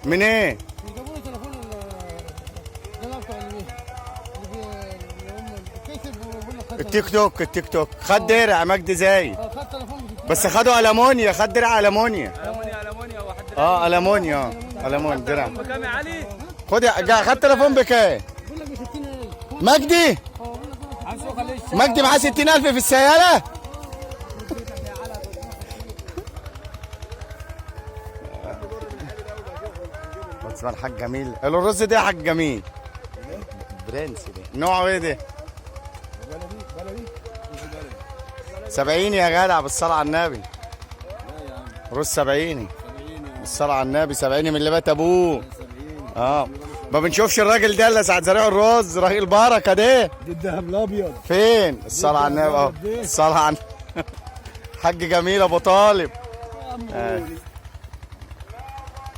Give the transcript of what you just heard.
من ايه؟ جابوا لي تليفون الجماعه بتوع اللي هم الكيسب وبيقول لك التيك توك خد درع مجدي زايد خد تليفون بس خدوا ألمونيا، خد درع ألمونيا. ألمونيا واحد ألمونيا ألمونيا درع. بكام يا علي؟ خد تليفون بكام؟ بيقول لك ب 60000 مجدي مجدي معاه 60000 في السيارة؟ اسمها الحاج جميل. الرز ده يا حاج جميل برنس ده نوعه ايه ده؟ بلدي 70 يا جدع بالصلاة على النبي. رز 70 بالصلاة على النبي. 70 من اللي بات ابوه. ما بنشوفش الراجل ده الا ساعة زريع الرز. راجل بركة ده. دي الذهب الابيض فين؟ الصلاة على النبي اهو. الصلاة على النبي. حاج جميل ابو طالب.